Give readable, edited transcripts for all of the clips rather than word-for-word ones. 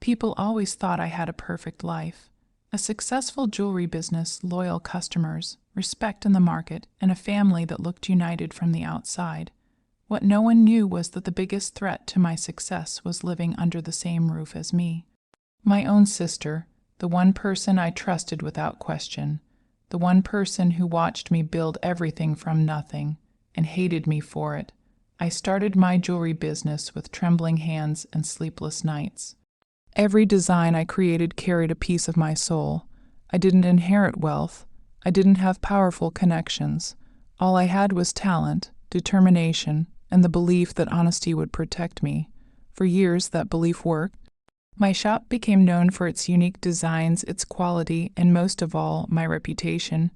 People always thought I had a perfect life. A successful jewelry business, loyal customers, respect in the market, and a family that looked united from the outside. What no one knew was that the biggest threat to my success was living under the same roof as me. My own sister, the one person I trusted without question, the one person who watched me build everything from nothing and hated me for it. I started my jewelry business with trembling hands and sleepless nights. Every design I created carried a piece of my soul. I didn't inherit wealth. I didn't have powerful connections. All I had was talent, determination, and the belief that honesty would protect me. For years, that belief worked. My shop became known for its unique designs, its quality, and most of all, my reputation.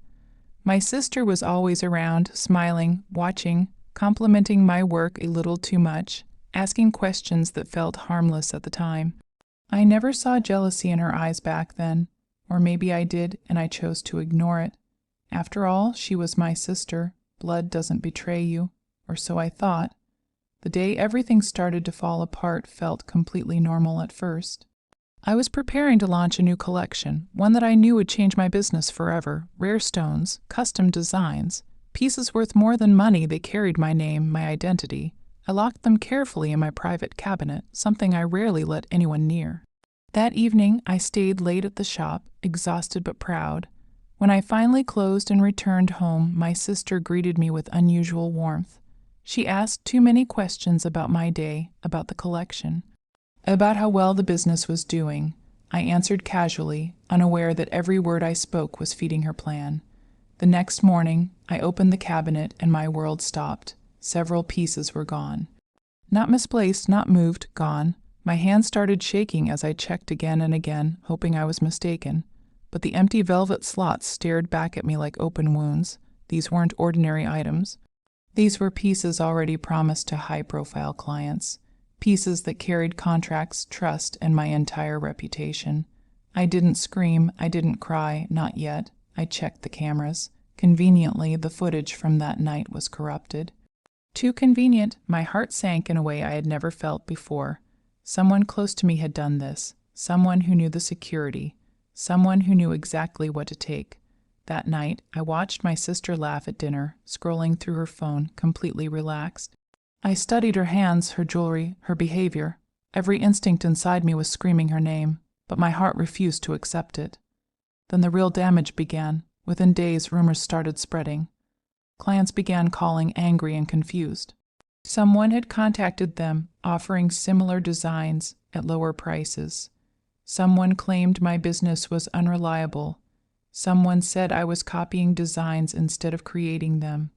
My sister was always around, smiling, watching, complimenting my work a little too much, asking questions that felt harmless at the time. I never saw jealousy in her eyes back then, or maybe I did and I chose to ignore it. After all, she was my sister. Blood doesn't betray you, or so I thought. The day everything started to fall apart felt completely normal at first. I was preparing to launch a new collection, one that I knew would change my business forever. Rare stones, custom designs, pieces worth more than money. They carried my name, my identity. I locked them carefully in my private cabinet, something I rarely let anyone near. That evening, I stayed late at the shop, exhausted but proud. When I finally closed and returned home, my sister greeted me with unusual warmth. She asked too many questions about my day, about the collection, about how well the business was doing. I answered casually, unaware that every word I spoke was feeding her plan. The next morning, I opened the cabinet and my world stopped. Several pieces were gone. Not misplaced, not moved, gone. My hands started shaking as I checked again and again, hoping I was mistaken. But the empty velvet slots stared back at me like open wounds. These weren't ordinary items. These were pieces already promised to high-profile clients. Pieces that carried contracts, trust, and my entire reputation. I didn't scream, I didn't cry, not yet. I checked the cameras. Conveniently, the footage from that night was corrupted. Too convenient, my heart sank in a way I had never felt before. Someone close to me had done this. Someone who knew the security. Someone who knew exactly what to take. That night, I watched my sister laugh at dinner, scrolling through her phone, completely relaxed. I studied her hands, her jewelry, her behavior. Every instinct inside me was screaming her name, but my heart refused to accept it. Then the real damage began. Within days, rumors started spreading. Clients began calling, angry and confused. Someone had contacted them, offering similar designs at lower prices. Someone claimed my business was unreliable. Someone said I was copying designs instead of creating them.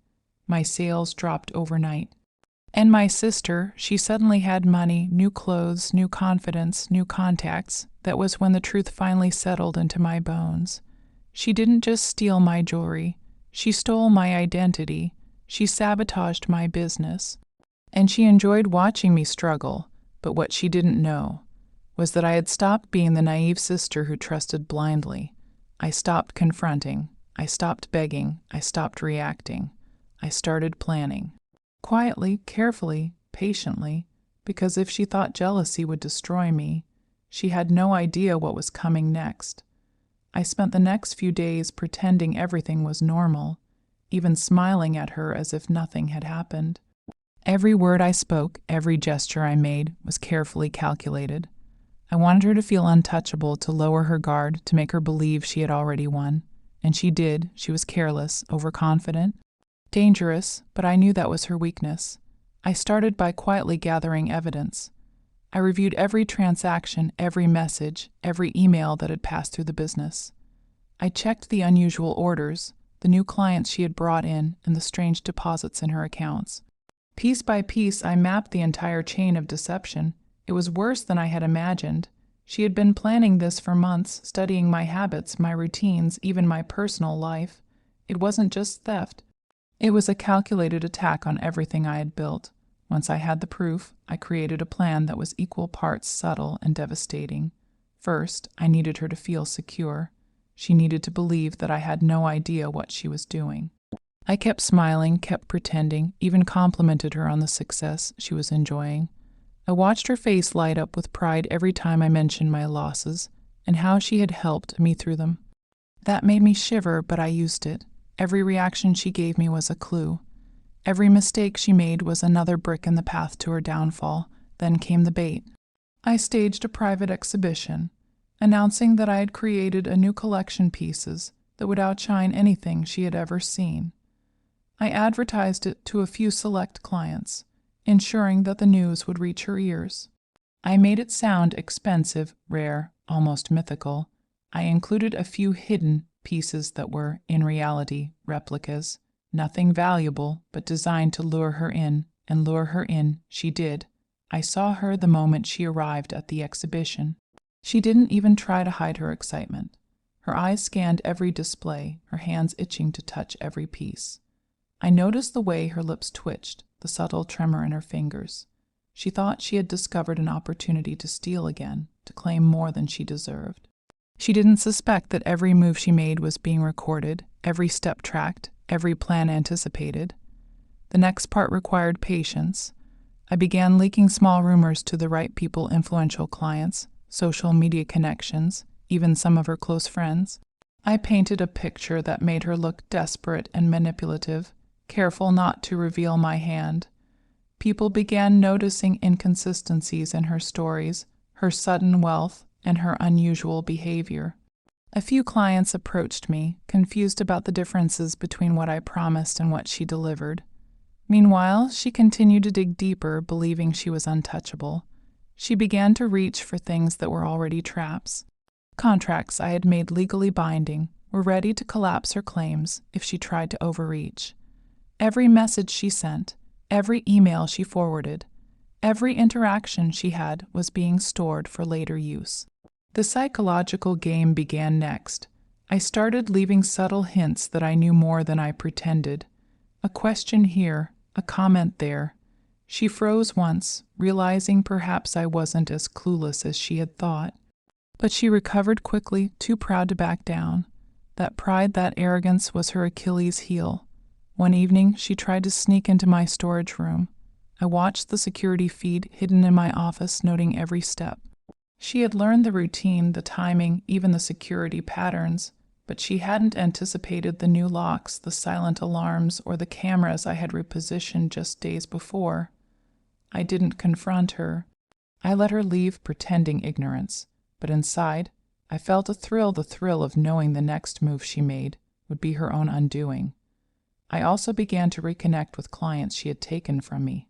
My sales dropped overnight. And my sister, she suddenly had money, new clothes, new confidence, new contacts. That was when the truth finally settled into my bones. She didn't just steal my jewelry. She stole my identity. She sabotaged my business. And she enjoyed watching me struggle. But what she didn't know was that I had stopped being the naive sister who trusted blindly. I stopped confronting. I stopped begging. I stopped reacting. I started planning. Quietly, carefully, patiently, because if she thought jealousy would destroy me, she had no idea what was coming next. I spent the next few days pretending everything was normal, even smiling at her as if nothing had happened. Every word I spoke, every gesture I made was carefully calculated. I wanted her to feel untouchable, to lower her guard, to make her believe she had already won. And she did. She was careless, overconfident, dangerous, but I knew that was her weakness. I started by quietly gathering evidence. I reviewed every transaction, every message, every email that had passed through the business. I checked the unusual orders, the new clients she had brought in, and the strange deposits in her accounts. Piece by piece, I mapped the entire chain of deception. It was worse than I had imagined. She had been planning this for months, studying my habits, my routines, even my personal life. It wasn't just theft. It was a calculated attack on everything I had built. Once I had the proof, I created a plan that was equal parts subtle and devastating. First, I needed her to feel secure. She needed to believe that I had no idea what she was doing. I kept smiling, kept pretending, even complimented her on the success she was enjoying. I watched her face light up with pride every time I mentioned my losses and how she had helped me through them. That made me shiver, but I used it. Every reaction she gave me was a clue. Every mistake she made was another brick in the path to her downfall. Then came the bait. I staged a private exhibition, announcing that I had created a new collection pieces that would outshine anything she had ever seen. I advertised it to a few select clients, ensuring that the news would reach her ears. I made it sound expensive, rare, almost mythical. I included a few hidden pieces that were, in reality, replicas, nothing valuable, but designed to lure her in, and lure her in she did. I saw her the moment she arrived at the exhibition. She didn't even try to hide her excitement. Her eyes scanned every display, her hands itching to touch every piece. I noticed the way her lips twitched, the subtle tremor in her fingers. She thought she had discovered an opportunity to steal again, to claim more than she deserved. She didn't suspect that every move she made was being recorded, every step tracked, every plan anticipated. The next part required patience. I began leaking small rumors to the right people, influential clients, social media connections, even some of her close friends. I painted a picture that made her look desperate and manipulative, careful not to reveal my hand. People began noticing inconsistencies in her stories, her sudden wealth, and her unusual behavior. A few clients approached me, confused about the differences between what I promised and what she delivered. Meanwhile, she continued to dig deeper, believing she was untouchable. She began to reach for things that were already traps. Contracts I had made legally binding were ready to collapse her claims if she tried to overreach. Every message she sent, every email she forwarded, every interaction she had was being stored for later use. The psychological game began next. I started leaving subtle hints that I knew more than I pretended. A question here, a comment there. She froze once, realizing perhaps I wasn't as clueless as she had thought. But she recovered quickly, too proud to back down. That pride, that arrogance was her Achilles heel. One evening, she tried to sneak into my storage room. I watched the security feed hidden in my office, noting every step. She had learned the routine, the timing, even the security patterns, but she hadn't anticipated the new locks, the silent alarms, or the cameras I had repositioned just days before. I didn't confront her. I let her leave, pretending ignorance. But inside, I felt the thrill of knowing the next move she made would be her own undoing. I also began to reconnect with clients she had taken from me.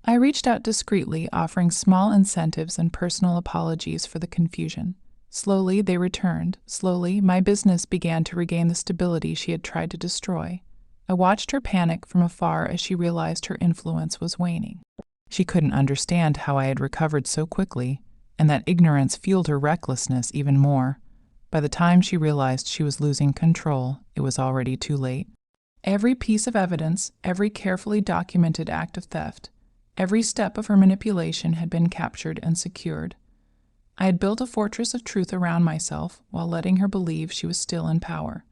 I reached out discreetly, offering small incentives and personal apologies for the confusion. Slowly, they returned. Slowly, my business began to regain the stability she had tried to destroy. I watched her panic from afar as she realized her influence was waning. She couldn't understand how I had recovered so quickly, and that ignorance fueled her recklessness even more. By the time she realized she was losing control, it was already too late. Every piece of evidence, every carefully documented act of theft, every step of her manipulation had been captured and secured. I had built a fortress of truth around myself while letting her believe she was still in power.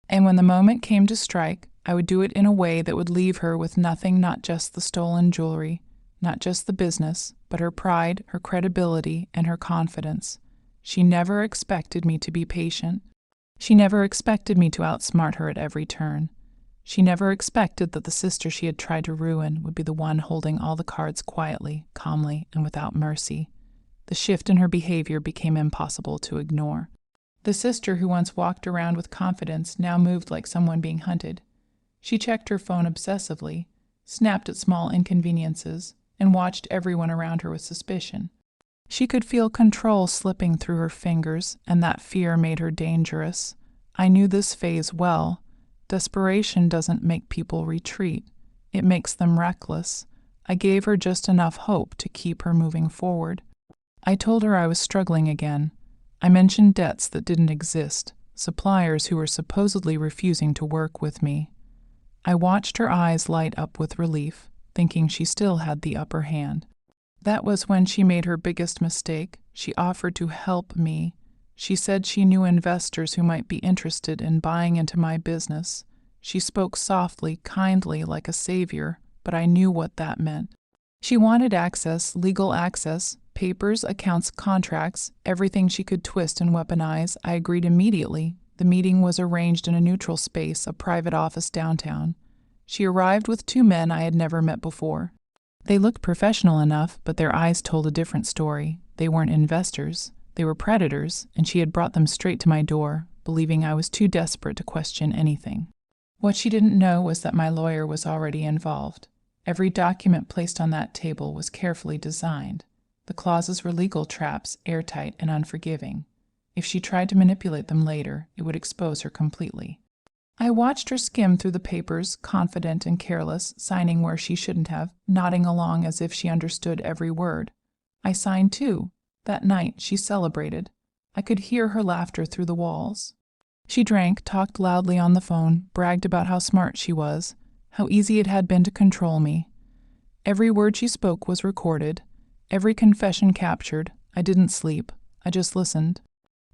And when the moment came to strike, I would do it in a way that would leave her with nothing, not just the stolen jewelry, not just the business, but her pride, her credibility, and her confidence. She never expected me to be patient. She never expected me to outsmart her at every turn. She never expected that the sister she had tried to ruin would be the one holding all the cards quietly, calmly, and without mercy. The shift in her behavior became impossible to ignore. The sister who once walked around with confidence now moved like someone being hunted. She checked her phone obsessively, snapped at small inconveniences, and watched everyone around her with suspicion. She could feel control slipping through her fingers, and that fear made her dangerous. I knew this phase well. Desperation doesn't make people retreat. It makes them reckless. I gave her just enough hope to keep her moving forward. I told her I was struggling again. I mentioned debts that didn't exist, suppliers who were supposedly refusing to work with me. I watched her eyes light up with relief, thinking she still had the upper hand. That was when she made her biggest mistake. She offered to help me. She said she knew investors who might be interested in buying into my business. She spoke softly, kindly, like a savior, but I knew what that meant. She wanted access, legal access, papers, accounts, contracts, everything she could twist and weaponize. I agreed immediately. The meeting was arranged in a neutral space, a private office downtown. She arrived with two men I had never met before. They looked professional enough, but their eyes told a different story. They weren't investors. They were predators, and she had brought them straight to my door, believing I was too desperate to question anything. What she didn't know was that my lawyer was already involved. Every document placed on that table was carefully designed. The clauses were legal traps, airtight and unforgiving. If she tried to manipulate them later, it would expose her completely. I watched her skim through the papers, confident and careless, signing where she shouldn't have, nodding along as if she understood every word. I signed too. That night she celebrated. I could hear her laughter through the walls. She drank, talked loudly on the phone, bragged about how smart she was, how easy it had been to control me. Every word she spoke was recorded, every confession captured. I didn't sleep. I just listened.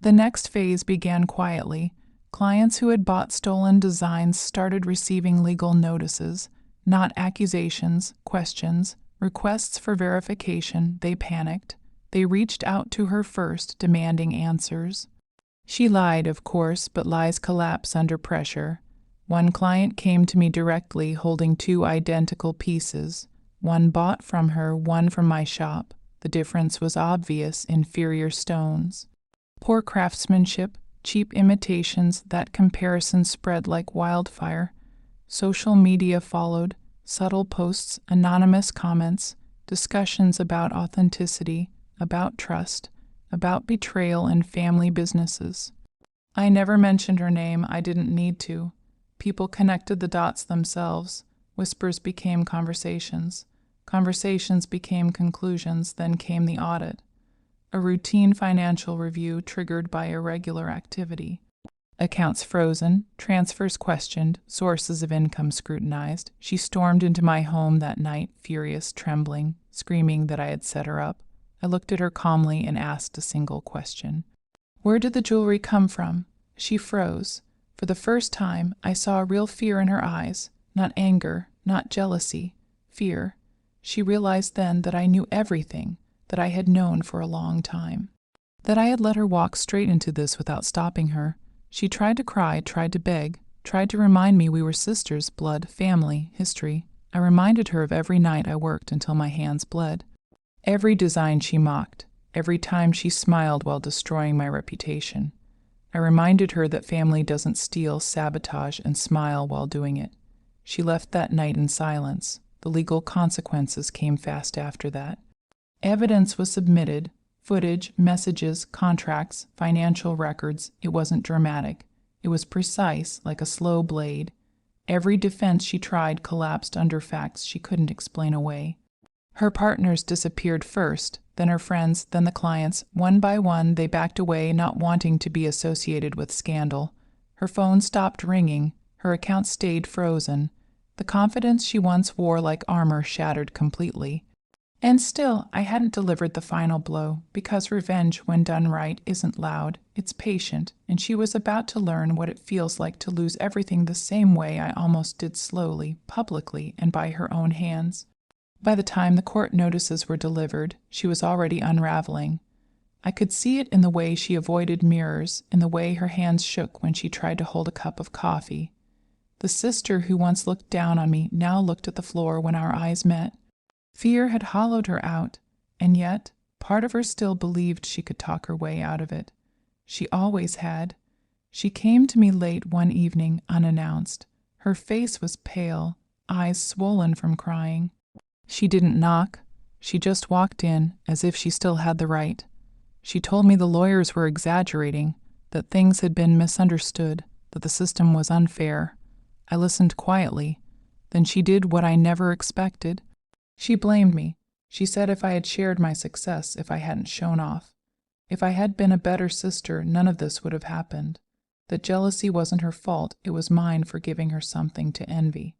The next phase began quietly. Clients who had bought stolen designs started receiving legal notices, not accusations, questions, requests for verification. They panicked. They reached out to her first, demanding answers. She lied, of course, but lies collapse under pressure. One client came to me directly holding two identical pieces, one bought from her, one from my shop. The difference was obvious: inferior stones. Poor craftsmanship, cheap imitations. That comparison spread like wildfire. Social media followed, subtle posts, anonymous comments, discussions about authenticity, about trust, about betrayal and family businesses. I never mentioned her name. I didn't need to. People connected the dots themselves. Whispers became conversations. Conversations became conclusions. Then came the audit. A routine financial review triggered by irregular activity. Accounts frozen, transfers questioned, sources of income scrutinized. She stormed into my home that night, furious, trembling, screaming that I had set her up. I looked at her calmly and asked a single question. Where did the jewelry come from? She froze. For the first time, I saw a real fear in her eyes, not anger, not jealousy, fear. She realized then that I knew everything, that I had known for a long time, that I had let her walk straight into this without stopping her. She tried to cry, tried to beg, tried to remind me we were sisters, blood, family, history. I reminded her of every night I worked until my hands bled. Every design she mocked, every time she smiled while destroying my reputation. I reminded her that family doesn't steal, sabotage, and smile while doing it. She left that night in silence. The legal consequences came fast after that. Evidence was submitted, footage, messages, contracts, financial records. It wasn't dramatic. It was precise, like a slow blade. Every defense she tried collapsed under facts she couldn't explain away. Her partners disappeared first, then her friends, then the clients. One by one, they backed away, not wanting to be associated with scandal. Her phone stopped ringing. Her account stayed frozen. The confidence she once wore like armor shattered completely. And still, I hadn't delivered the final blow, because revenge, when done right, isn't loud. It's patient, and she was about to learn what it feels like to lose everything the same way I almost did, slowly, publicly, and by her own hands. By the time the court notices were delivered, she was already unraveling. I could see it in the way she avoided mirrors, in the way her hands shook when she tried to hold a cup of coffee. The sister who once looked down on me now looked at the floor when our eyes met. Fear had hollowed her out, and yet part of her still believed she could talk her way out of it. She always had. She came to me late one evening, unannounced. Her face was pale, eyes swollen from crying. She didn't knock. She just walked in, as if she still had the right. She told me the lawyers were exaggerating, that things had been misunderstood, that the system was unfair. I listened quietly. Then she did what I never expected. She blamed me. She said if I had shared my success, if I hadn't shown off, if I had been a better sister, none of this would have happened. That jealousy wasn't her fault, it was mine for giving her something to envy.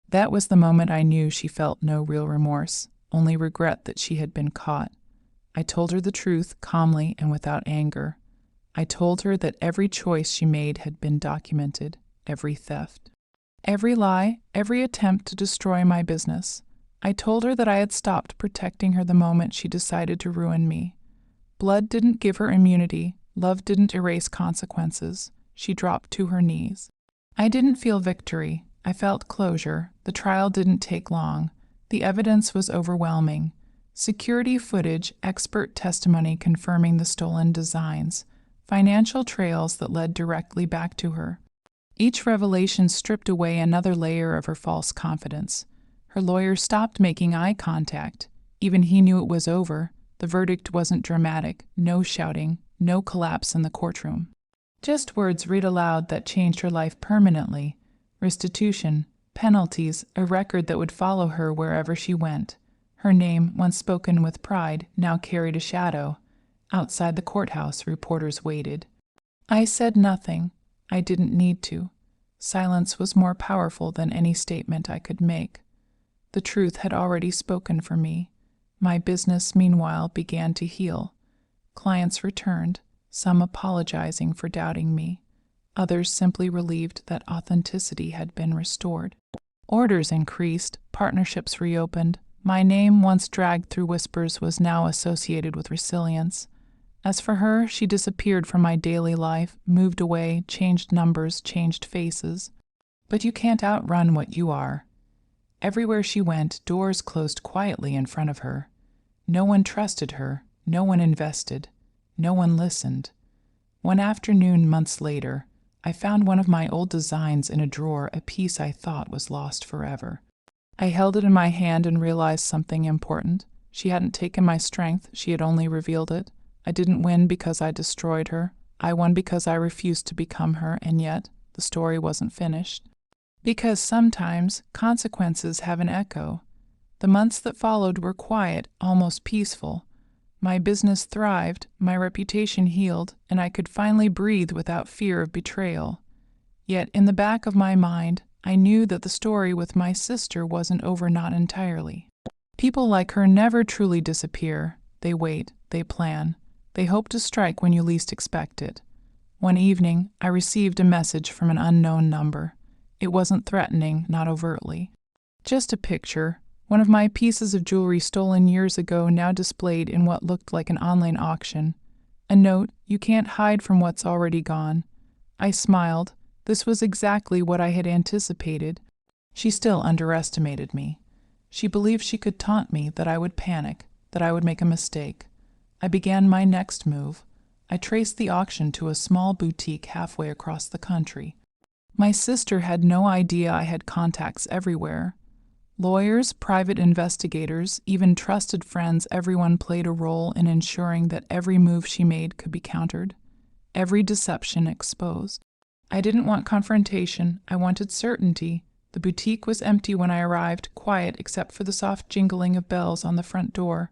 That was the moment I knew she felt no real remorse, only regret that she had been caught. I told her the truth, calmly and without anger. I told her that every choice she made had been documented, every theft. Every lie, every attempt to destroy my business. I told her that I had stopped protecting her the moment she decided to ruin me. Blood didn't give her immunity. Love didn't erase consequences. She dropped to her knees. I didn't feel victory. I felt closure. The trial didn't take long. The evidence was overwhelming. Security footage, expert testimony confirming the stolen designs, financial trails that led directly back to her. Each revelation stripped away another layer of her false confidence. Her lawyer stopped making eye contact. Even he knew it was over. The verdict wasn't dramatic, no shouting, no collapse in the courtroom. Just words read aloud that changed her life permanently. Restitution, penalties, a record that would follow her wherever she went. Her name, once spoken with pride, now carried a shadow. Outside the courthouse, reporters waited. I said nothing. I didn't need to. Silence was more powerful than any statement I could make. The truth had already spoken for me. My business, meanwhile, began to heal. Clients returned, some apologizing for doubting me. Others simply relieved that authenticity had been restored. Orders increased, partnerships reopened. My name, once dragged through whispers, was now associated with resilience. As for her, she disappeared from my daily life, moved away, changed numbers, changed faces. But you can't outrun what you are. Everywhere she went, doors closed quietly in front of her. No one trusted her, no one invested, no one listened. One afternoon, months later, I found one of my old designs in a drawer, a piece I thought was lost forever. I held it in my hand and realized something important. She hadn't taken my strength, she had only revealed it. I didn't win because I destroyed her. I won because I refused to become her, and yet the story wasn't finished. Because sometimes consequences have an echo. The months that followed were quiet, almost peaceful. My business thrived, my reputation healed, and I could finally breathe without fear of betrayal. Yet in the back of my mind, I knew that the story with my sister wasn't over, not entirely. People like her never truly disappear. They wait, they plan. They hope to strike when you least expect it. One evening, I received a message from an unknown number. It wasn't threatening, not overtly. Just a picture, one of my pieces of jewelry stolen years ago now displayed in what looked like an online auction. A note, you can't hide from what's already gone. I smiled. This was exactly what I had anticipated. She still underestimated me. She believed she could taunt me, that I would panic, that I would make a mistake. I began my next move. I traced the auction to a small boutique halfway across the country. My sister had no idea I had contacts everywhere. Lawyers, private investigators, even trusted friends, everyone played a role in ensuring that every move she made could be countered, every deception exposed. I didn't want confrontation, I wanted certainty. The boutique was empty when I arrived, quiet except for the soft jingling of bells on the front door.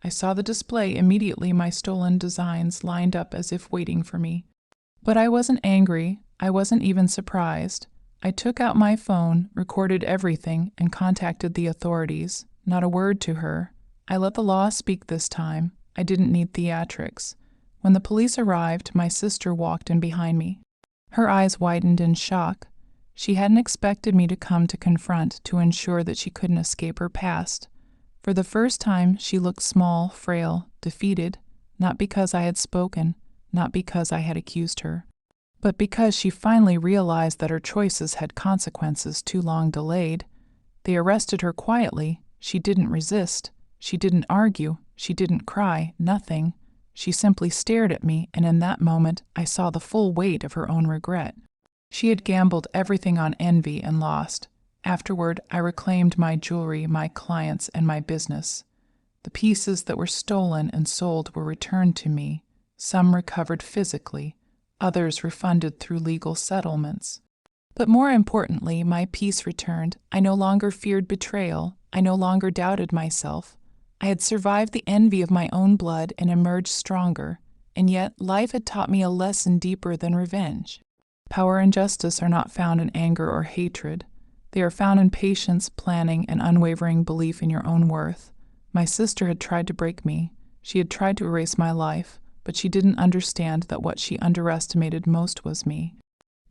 I saw the display immediately, my stolen designs lined up as if waiting for me. But I wasn't angry. I wasn't even surprised. I took out my phone, recorded everything, and contacted the authorities. Not a word to her. I let the law speak this time. I didn't need theatrics. When the police arrived, my sister walked in behind me. Her eyes widened in shock. She hadn't expected me to come to confront, to ensure that she couldn't escape her past. For the first time, she looked small, frail, defeated, not because I had spoken, not because I had accused her, but because she finally realized that her choices had consequences too long delayed. They arrested her quietly. She didn't resist. She didn't argue. She didn't cry. Nothing. She simply stared at me, and in that moment, I saw the full weight of her own regret. She had gambled everything on envy and lost. Afterward, I reclaimed my jewelry, my clients, and my business. The pieces that were stolen and sold were returned to me. Some recovered physically. Others refunded through legal settlements. But more importantly, my peace returned. I no longer feared betrayal. I no longer doubted myself. I had survived the envy of my own blood and emerged stronger. And yet, life had taught me a lesson deeper than revenge. Power and justice are not found in anger or hatred. They are found in patience, planning, and unwavering belief in your own worth. My sister had tried to break me. She had tried to erase my life. But she didn't understand that what she underestimated most was me.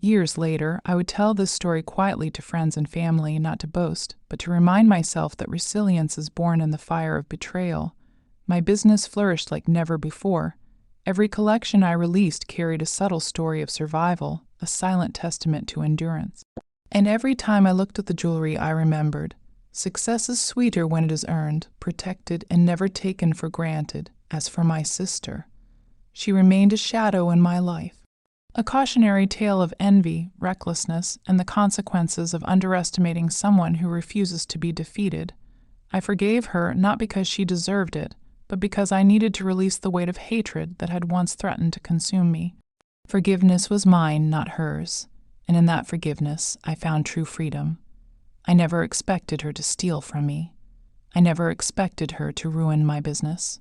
Years later, I would tell this story quietly to friends and family, not to boast, but to remind myself that resilience is born in the fire of betrayal. My business flourished like never before. Every collection I released carried a subtle story of survival, a silent testament to endurance. And every time I looked at the jewelry, I remembered, success is sweeter when it is earned, protected, and never taken for granted. As for my sister, she remained a shadow in my life. A cautionary tale of envy, recklessness, and the consequences of underestimating someone who refuses to be defeated. I forgave her not because she deserved it, but because I needed to release the weight of hatred that had once threatened to consume me. Forgiveness was mine, not hers, and in that forgiveness I found true freedom. I never expected her to steal from me. I never expected her to ruin my business.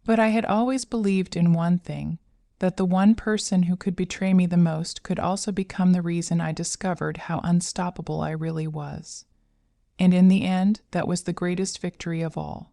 But I had always believed in one thing, that the one person who could betray me the most could also become the reason I discovered how unstoppable I really was. And in the end, that was the greatest victory of all.